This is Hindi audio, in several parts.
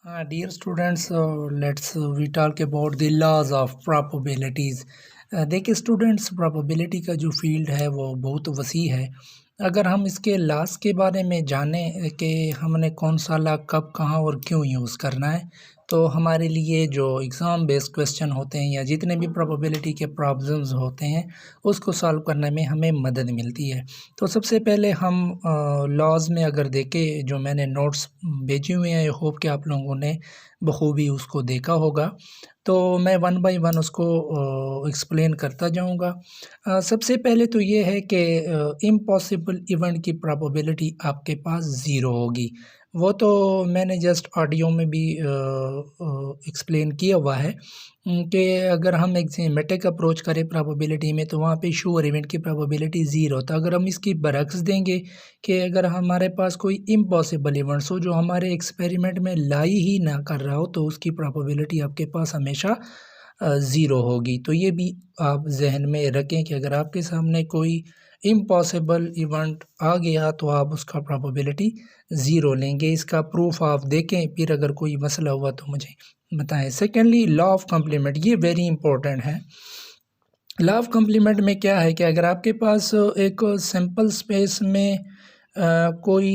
Dear students, let's we talk about the laws of probabilities. देखिए स्टूडेंट्स, probability का जो फील्ड है वो बहुत वसी है। अगर हम इसके लॉस के बारे में जानें कि हमने कौन सा लॉ कब कहाँ और क्यों यूज़ करना है, तो हमारे लिए जो एग्ज़ाम बेस्ड क्वेश्चन होते हैं या जितने भी प्रोबेबिलिटी के प्रॉब्लम्स होते हैं उसको सॉल्व करने में हमें मदद मिलती है। तो सबसे पहले हम लॉज़ में अगर देखें, जो मैंने नोट्स भेजे हुए हैं, आई होप कि आप लोगों ने बखूबी उसको देखा होगा। तो मैं वन बाय वन उसको एक्सप्लेन करता जाऊंगा। सबसे पहले तो ये है कि इम्पॉसिबल इवेंट की प्रोबेबिलिटी आपके पास ज़ीरो होगी। वो तो मैंने जस्ट ऑडियो में भी एक्सप्लेन किया हुआ है कि अगर हम एक सिमेट्रिक अप्रोच करें प्रोबेबिलिटी में तो वहाँ पे श्योर इवेंट की प्रोबेबिलिटी ज़ीरो होता है। अगर हम इसकी बरक्स देंगे कि अगर हमारे पास कोई इम्पॉसिबल इवेंट्स हो जो हमारे एक्सपेरिमेंट में लाई ही ना कर रहा हो, तो उसकी प्रोबेबिलिटी आपके पास हमेशा ज़ीरो होगी। तो ये भी आप जहन में रखें कि अगर आपके सामने कोई इम्पॉसिबल इवेंट आ गया तो आप उसका प्रोबेबिलिटी ज़ीरो लेंगे। इसका प्रूफ आप देखें, फिर अगर कोई मसला हुआ तो मुझे बताएं। सेकेंडली, लॉ ऑफ कम्प्लीमेंट, ये वेरी इंपॉर्टेंट है। लॉ ऑफ कम्प्लीमेंट में क्या है कि अगर आपके पास एक सिंपल स्पेस में कोई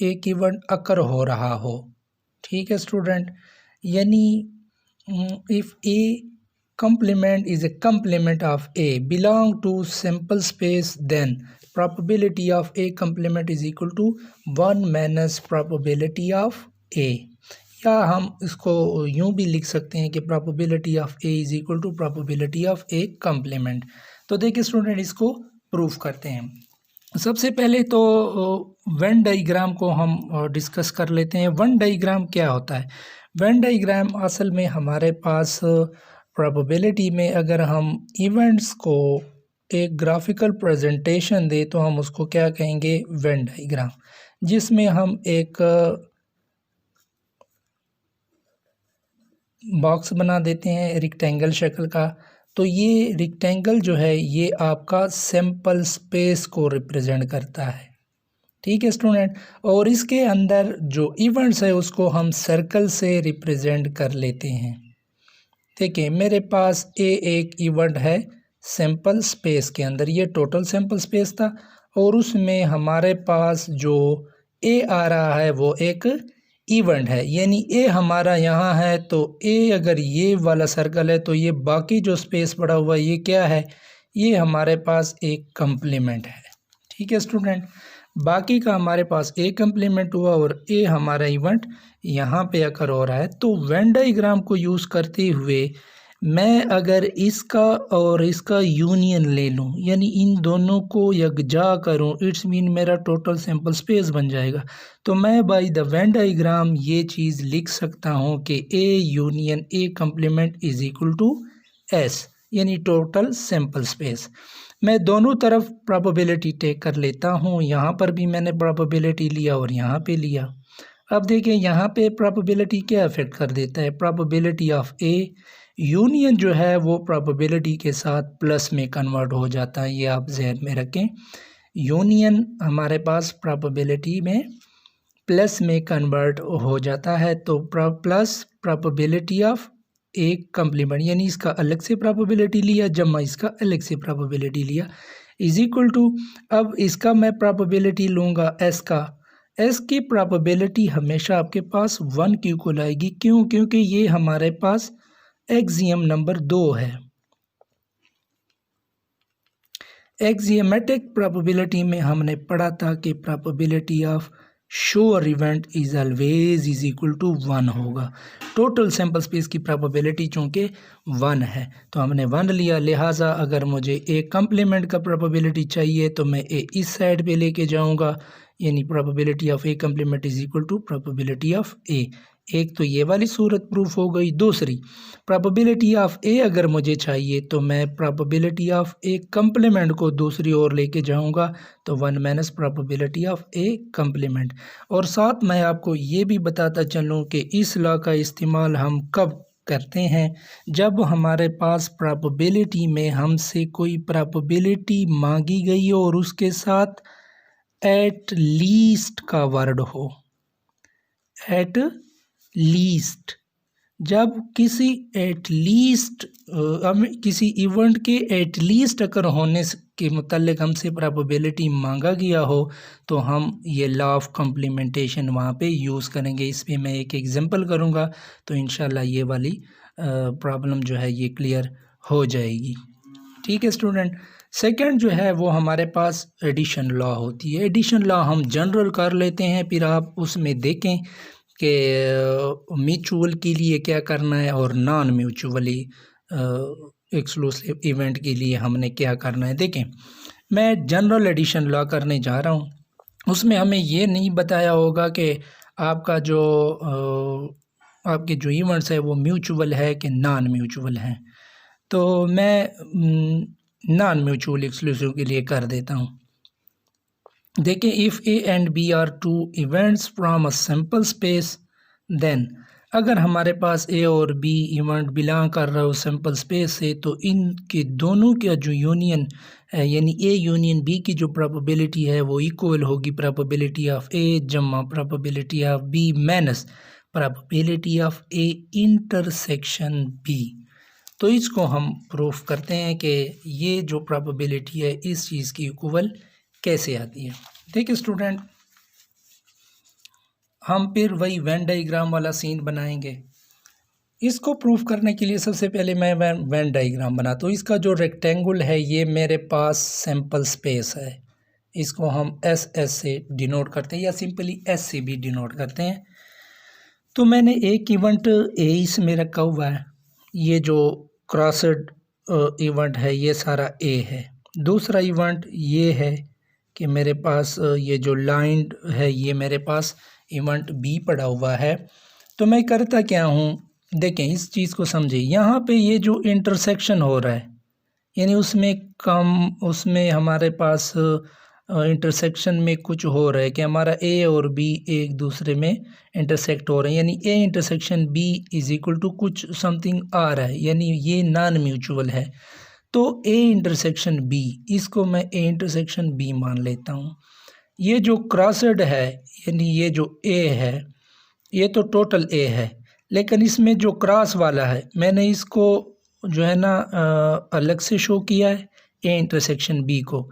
एक इवेंट अकर हो रहा हो, ठीक है स्टूडेंट, यानी if A complement is a complement of A belong to simple space, then probability of A complement is equal to 1 minus probability of A। या हम इसको यूं भी लिख सकते हैं कि probability of A is equal to probability of A complement। तो देखिए स्टूडेंट, इसको प्रूफ करते हैं। सबसे पहले तो वेन डाइग्राम को हम डिस्कस कर लेते हैं। वेन डाइग्राम क्या होता है? वेन डाइग्राम असल में हमारे पास प्रोबेबिलिटी में अगर हम इवेंट्स को एक ग्राफिकल प्रेजेंटेशन दे तो हम उसको क्या कहेंगे? वेन डाइग्राम, जिसमें हम एक बॉक्स बना देते हैं रेक्टेंगल शक्ल का। तो ये रेक्टेंगल जो है ये आपका सैंपल स्पेस को रिप्रेजेंट करता है, ठीक है स्टूडेंट। और इसके अंदर जो इवेंट्स है उसको हम सर्कल से रिप्रेजेंट कर लेते हैं। देखिए मेरे पास एक इवेंट है सैंपल स्पेस के अंदर, ये टोटल सैंपल स्पेस था, और उसमें हमारे पास जो ए आ रहा है वो एक इवेंट है, यानी ए हमारा यहाँ है। तो ए अगर ये वाला सर्कल है तो ये बाकी जो स्पेस पड़ा हुआ है ये क्या है? ये हमारे पास एक कम्प्लीमेंट है, ठीक है स्टूडेंट। बाकी का हमारे पास ए कम्प्लीमेंट हुआ और ए हमारा इवेंट यहाँ पे अकर हो रहा है। तो वेन डाइग्राम को यूज़ करते हुए मैं अगर इसका और इसका यूनियन ले लूँ, यानी इन दोनों को यकजा करूँ, इट्स मीन मेरा टोटल सैंपल स्पेस बन जाएगा। तो मैं बाय द वेन डाइग्राम ये चीज़ लिख सकता हूँ कि A union A complement is equal to S, यानी टोटल सैंपल स्पेस। मैं दोनों तरफ प्रोबेबिलिटी टेक कर लेता हूँ। यहाँ पर भी मैंने प्रोबेबिलिटी लिया और यहाँ पे लिया। अब देखिए यहाँ पे प्रोबेबिलिटी क्या अफेक्ट कर देता है? प्रोबेबिलिटी ऑफ ए यूनियन जो है वो प्रोबेबिलिटी के साथ प्लस में कन्वर्ट हो जाता है। ये आप जहन में रखें, यूनियन हमारे पास प्रोबेबिलिटी में प्लस में कन्वर्ट हो जाता है। तो प्लस प्रोबेबिलिटी ऑफ एक कम्प्लीमेंट, यानी इसका अलग से प्रोबेबिलिटी लिया जमा इसका अलग से प्रोबेबिलिटी लिया, इज इक्वल टू, अब इसका मैं प्रोबेबिलिटी लूँगा एस का। एस की प्रोबेबिलिटी हमेशा आपके पास 1 की इक्वल आएगी। क्यों? क्योंकि ये हमारे पास एक्सियम नंबर 2 है। एक्सियोमेट्रिक प्रोबेबिलिटी में हमने पढ़ा था कि probability of sure event is always is equal to 1 होगा। टोटल सैंपल स्पेस की प्रोबेबिलिटी चूँकि 1 है तो हमने 1 लिया, लिहाजा अगर मुझे ए कम्प्लीमेंट का प्रोबेबिलिटी चाहिए तो मैं ए इस साइड पे लेके जाऊंगा, यानी probability of A complement is equal to probability of A. एक तो ये वाली सूरत प्रूफ हो गई। दूसरी, प्रोबेबिलिटी ऑफ ए अगर मुझे चाहिए तो मैं प्रोबेबिलिटी ऑफ ए कम्प्लीमेंट को दूसरी ओर लेके जाऊंगा, तो 1 minus probability of A complement. और साथ मैं आपको ये भी बताता चलूँ कि इस लॉ का इस्तेमाल हम कब करते हैं? जब हमारे पास प्रोबेबिलिटी में हमसे कोई प्रोबेबिलिटी मांगी गई हो और उसके साथ एट लीस्ट का वर्ड हो। एट लीस्ट, जब किसी एटलीस्ट किसी इवेंट के एटलीस्ट अगर होने के मुतालिक हमसे प्रोबेबिलिटी मांगा गया हो तो हम ये लॉ ऑफ कम्प्लीमेंटेशन वहाँ पे यूज़ करेंगे। इस पे मैं एक एग्जांपल करूँगा तो इंशाल्लाह ये वाली प्रॉब्लम जो है ये क्लियर हो जाएगी। ठीक है स्टूडेंट। सेकंड जो है वो हमारे पास एडिशन लॉ होती है। एडिशन लॉ हम जनरल कर लेते हैं, फिर आप उसमें देखें कि म्यूचुअल के लिए क्या करना है और नॉन म्यूचुअली एक्सक्लूसिव इवेंट के लिए हमने क्या करना है। देखें, मैं जनरल एडिशन लॉ करने जा रहा हूँ, उसमें हमें ये नहीं बताया होगा कि आपका जो आपके जो इवेंट्स है वो म्यूचुअल है कि नॉन म्यूचुअल हैं। तो मैं नॉन म्यूचुअल एक्सक्लूसिव के लिए कर देता हूँ। देखें, if A and B are two events from a sample space, then अगर हमारे पास ए और बी इवेंट बिलोंग कर रहा हो सैम्पल स्पेस से, तो इनके दोनों का जो यूनियन है यानी ए यूनियन बी की जो प्रोबेबिलिटी है वो इक्वल होगी प्रोबेबिलिटी ऑफ ए जमा probability of B minus probability of A intersection B. तो इसको हम प्रूफ करते हैं कि ये जो प्रोबेबिलिटी है इस चीज़ की इक्वल कैसे आती है। देखिए स्टूडेंट, हम फिर वही वेन डायग्राम वाला सीन बनाएंगे। इसको प्रूफ करने के लिए सबसे पहले मैं वेन डायग्राम बनाता हूँ। इसका जो रेक्टेंगल है ये मेरे पास सैम्पल स्पेस है, इसको हम एस से डिनोट करते हैं या सिंपली एस से भी डिनोट करते हैं। तो मैंने एक इवेंट ए इसमें रखा हुआ है, ये जो क्रॉसड इवेंट है ये सारा ए है। दूसरा इवेंट ये है कि मेरे पास ये जो लाइन है ये मेरे पास इवेंट बी पड़ा हुआ है। तो मैं करता क्या हूँ, देखें इस चीज़ को समझिए। यहाँ पे ये जो इंटरसेक्शन हो रहा है यानी उसमें हमारे पास इंटरसेक्शन में कुछ हो रहा है कि हमारा ए और बी एक दूसरे में इंटरसेक्ट हो रहे हैं, यानी A intersection B is equal to कुछ समथिंग आ रहा है, यानी ये नॉन म्यूचुअल है। तो ए इंटरसेक्शन बी, इसको मैं ए इंटरसेक्शन बी मान लेता हूँ। ये जो क्रॉसड है यानी ये जो ए है ये तो टोटल ए है, लेकिन इसमें जो क्रॉस वाला है मैंने इसको जो है ना अलग से शो किया है ए इंटरसेक्शन बी को।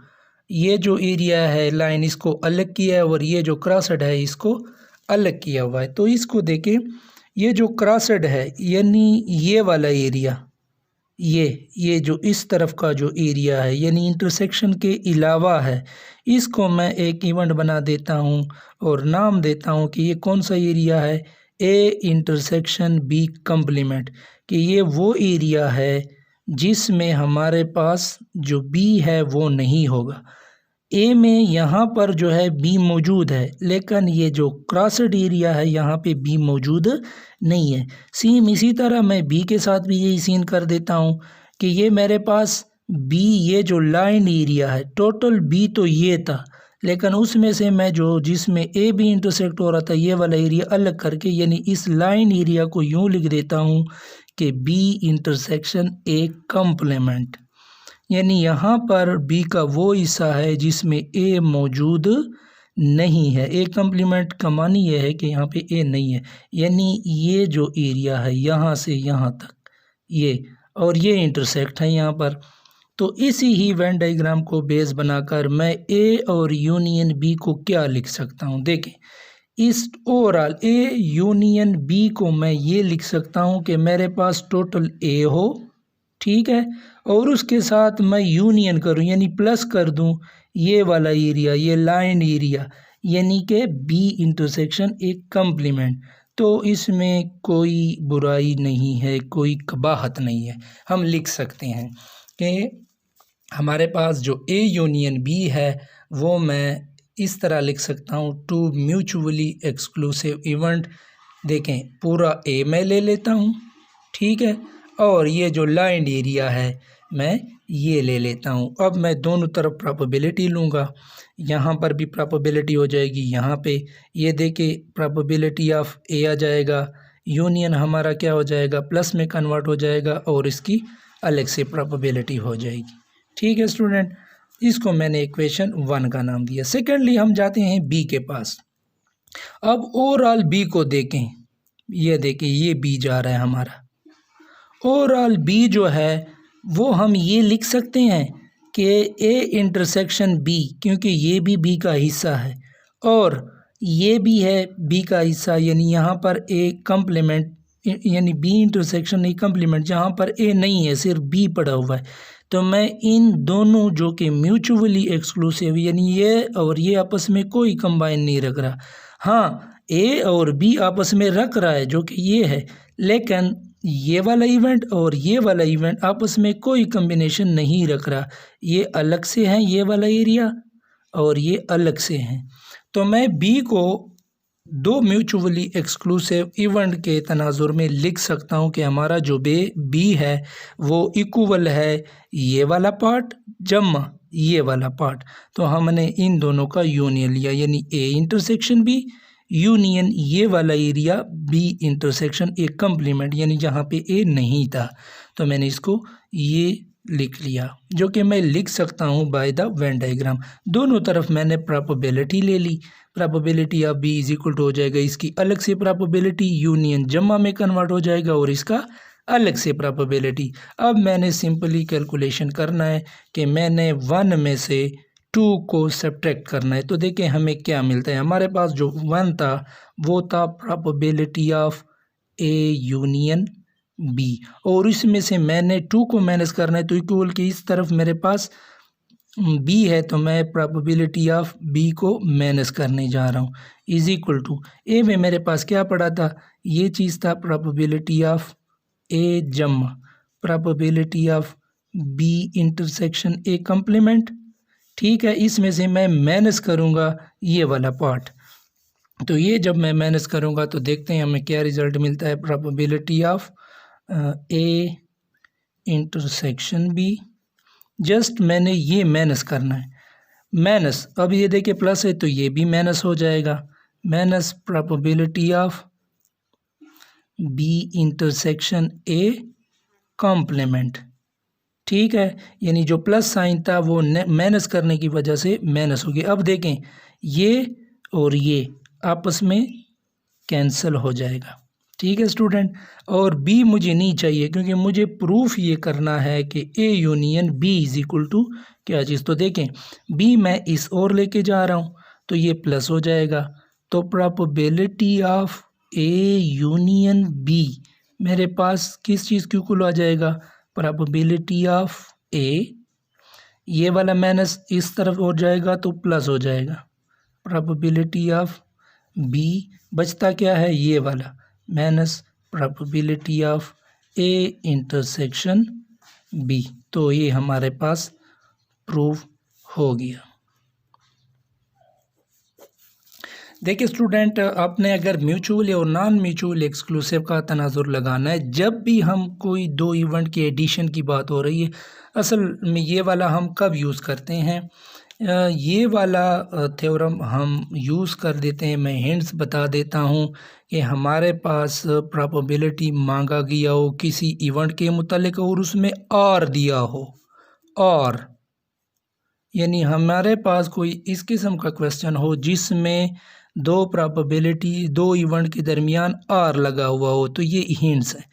ये जो एरिया है लाइन इसको अलग किया है और ये जो क्रॉसड है इसको अलग किया हुआ है। तो इसको देखें, ये जो क्रॉसड है यानी ये वाला एरिया, ये जो इस तरफ का जो एरिया है यानी इंटरसेक्शन के अलावा है, इसको मैं एक इवेंट बना देता हूँ और नाम देता हूँ कि ये कौन सा एरिया है, ए इंटरसेक्शन बी कम्प्लीमेंट, कि ये वो एरिया है जिसमें हमारे पास जो बी है वो नहीं होगा। ए में यहाँ पर जो है बी मौजूद है, लेकिन ये जो क्रॉसड एरिया है यहाँ पे बी मौजूद नहीं है। सेम इसी तरह मैं बी के साथ भी यही सीन कर देता हूँ कि ये मेरे पास बी, ये जो लाइन एरिया है टोटल बी तो ये था, लेकिन उसमें से मैं जो जिसमें ए बी इंटरसेक्ट हो रहा था ये वाला एरिया अलग करके यानी इस लाइन एरिया को यूँ लिख देता हूँ कि बी इंटरसेक्शन ए कम्प्लीमेंट, यानी यहाँ पर बी का वो हिस्सा है जिसमें ए मौजूद नहीं है। ए कम्प्लीमेंट का मानी ये है कि यहाँ पे ए नहीं है, यानी ये जो एरिया है यहाँ से यहाँ तक ये और ये इंटरसेक्ट है यहाँ पर। तो इसी ही वेन डायग्राम को बेस बनाकर मैं ए और यूनियन बी को क्या लिख सकता हूँ। देखें, इस ओवरऑल ए यूनियन बी को मैं ये लिख सकता हूँ कि मेरे पास टोटल ए हो, ठीक है, और उसके साथ मैं यूनियन करूं यानी प्लस कर दूं ये वाला एरिया, ये लाइन एरिया, यानी कि बी इंटरसेक्शन एक कम्प्लीमेंट। तो इसमें कोई बुराई नहीं है, कोई कबाहत नहीं है। हम लिख सकते हैं कि हमारे पास जो ए यूनियन बी है वो मैं इस तरह लिख सकता हूँ, टू म्यूचुअली एक्सक्लूसिव इवेंट। देखें, पूरा ए मैं ले लेता हूँ, ठीक है, और ये जो लाइन एरिया है मैं ये ले लेता हूँ। अब मैं दोनों तरफ प्रोबेबिलिटी लूँगा, यहाँ पर भी प्रोबेबिलिटी हो जाएगी, यहाँ पे ये देखिए प्रोबेबिलिटी ऑफ ए आ जाएगा, यूनियन हमारा क्या हो जाएगा प्लस में कन्वर्ट हो जाएगा और इसकी अलग से प्रोबेबिलिटी हो जाएगी। ठीक है स्टूडेंट, इसको मैंने इक्वेशन 1 का नाम दिया। सेकेंडली हम जाते हैं बी के पास। अब ओवरऑल बी को देखें, ये देखिए ये बी जा रहा है हमारा। ओवरऑल बी जो है वो हम ये लिख सकते हैं कि ए इंटरसेक्शन बी, क्योंकि ये भी बी का हिस्सा है और ये भी है बी का हिस्सा, यानी यहाँ पर ए कम्प्लीमेंट, यानी बी इंटरसेक्शन ए कम्प्लीमेंट, जहाँ पर ए नहीं है सिर्फ बी पड़ा हुआ है। तो मैं इन दोनों जो कि म्यूचुअली एक्सक्लूसिव, यानी ये और ये आपस में कोई कंबाइन नहीं रख रहा। हाँ, ए और बी आपस में रख रहा है जो कि ये है, लेकिन ये वाला इवेंट और ये वाला इवेंट आपस में कोई कम्बिनेशन नहीं रख रहा। ये अलग से हैं, ये वाला एरिया, और ये अलग से हैं। तो मैं बी को दो म्यूचुअली एक्सक्लूसिव इवेंट के तनाजुर में लिख सकता हूँ कि हमारा जो बी है वो इक्वल है ये वाला पार्ट जमा ये वाला पार्ट। तो हमने इन दोनों का यूनियन लिया, यानी ए इंटरसेक्शन बी यूनियन ये वाला area B intersection A complement, यानी जहाँ पे ए नहीं था। तो मैंने इसको ये लिख लिया, जो कि मैं लिख सकता हूँ बाय द वेन डायग्राम। दोनों तरफ मैंने प्रोबेबिलिटी ले ली। Probability of B is equal to हो जाएगा इसकी अलग से प्रोबेबिलिटी यूनियन जमा में कन्वर्ट हो जाएगा और इसका अलग से प्रोबेबिलिटी। अब मैंने सिंपली कैलकुलेशन करना है कि मैंने 1 में से 2 को सब्ट्रैक्ट करना है। तो देखें हमें क्या मिलता है। हमारे पास जो 1 था वो था probability of A union B, और इसमें से मैंने 2 को माइनस करना है। तो इक्वल के इस तरफ मेरे पास बी है, तो मैं प्रोबेबिलिटी ऑफ बी को माइनस करने जा रहा हूँ इज इक्वल टू ए में मेरे पास क्या पड़ा था, ये चीज़ था प्रोबेबिलिटी ऑफ ए जमा probability of B intersection A complement. ठीक है, इसमें से मैं माइनस करूँगा ये वाला पार्ट। तो ये जब मैं माइनस करूँगा तो देखते हैं हमें क्या रिज़ल्ट मिलता है। Probability of A intersection B, just मैंने ये माइनस करना है, माइनस, अब ये देखिए प्लस है तो ये भी माइनस हो जाएगा, minus probability of B intersection A complement. ठीक है, यानी जो प्लस साइन था वो माइनस करने की वजह से माइनस हो गया। अब देखें ये और ये आपस में कैंसिल हो जाएगा। ठीक है स्टूडेंट, और बी मुझे नहीं चाहिए क्योंकि मुझे प्रूफ ये करना है कि A union B is equal to क्या चीज़। तो देखें बी मैं इस ओर लेके जा रहा हूँ तो ये प्लस हो जाएगा। तो probability of A union B मेरे पास किस चीज़ के इक्वल आ जाएगा, प्रोबेबिलिटी ऑफ ए, ये वाला माइनस इस तरफ हो जाएगा तो प्लस हो जाएगा, प्रोबेबिलिटी ऑफ बी बचता क्या है ये वाला minus probability of A intersection B. तो ये हमारे पास प्रूफ हो गया। देखिए स्टूडेंट, आपने अगर म्यूचुअल और नॉन म्यूचुअल एक्सक्लूसिव का तनाजुर लगाना है, जब भी हम कोई दो इवेंट के एडिशन की बात हो रही है, असल में ये वाला हम कब यूज़ करते हैं, ये वाला थ्योरम हम यूज़ कर देते हैं। मैं हिंट्स बता देता हूँ कि हमारे पास प्रोबेबिलिटी मांगा गया हो किसी इवेंट के मुतालिक और उसमें और दिया हो, और यानी हमारे पास कोई इस किस्म का क्वेश्चन हो जिसमें दो प्रोबेबिलिटी दो इवेंट के दरमियान आर लगा हुआ हो, तो ये हिंट्स है।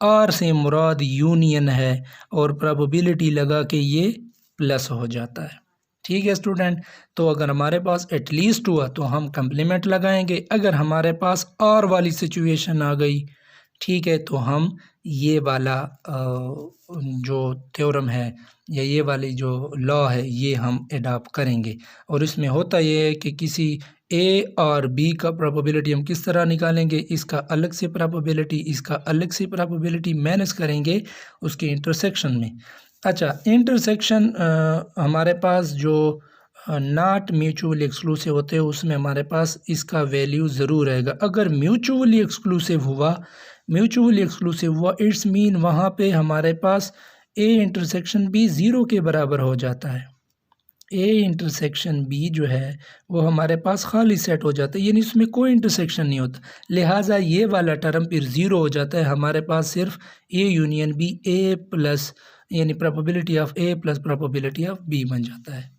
आर से मुराद यूनियन है और प्रोबेबिलिटी लगा के ये प्लस हो जाता है। ठीक है स्टूडेंट, तो अगर हमारे पास एटलीस्ट हुआ तो हम कम्प्लीमेंट लगाएंगे। अगर हमारे पास और वाली सिचुएशन आ गई, ठीक है, तो हम ये वाला जो थ्योरम है या ये वाली जो लॉ है ये हम एडॉप्ट करेंगे। और इसमें होता ये है कि किसी ए और बी का प्रोबेबिलिटी हम किस तरह निकालेंगे, इसका अलग से प्रोबेबिलिटी इसका अलग से प्रोबेबिलिटी माइनस करेंगे उसके इंटरसेक्शन में। अच्छा, इंटरसेक्शन हमारे पास जो नॉट म्यूचुअली एक्सक्लूसिव होते हैं उसमें हमारे पास इसका वैल्यू ज़रूर रहेगा। अगर म्यूचुअली एक्सक्लूसिव हुआ इट्स मीन वहाँ पे हमारे पास ए इंटरसेक्शन बी ज़ीरो के बराबर हो जाता है। ए इंटरसेक्शन बी जो है वो हमारे पास खाली सेट हो जाता है, यानी इसमें कोई इंटरसेक्शन नहीं होता, लिहाजा ये वाला टर्म फिर ज़ीरो हो जाता है। हमारे पास सिर्फ A union B A plus यानी probability of A plus probability of B बन जाता है।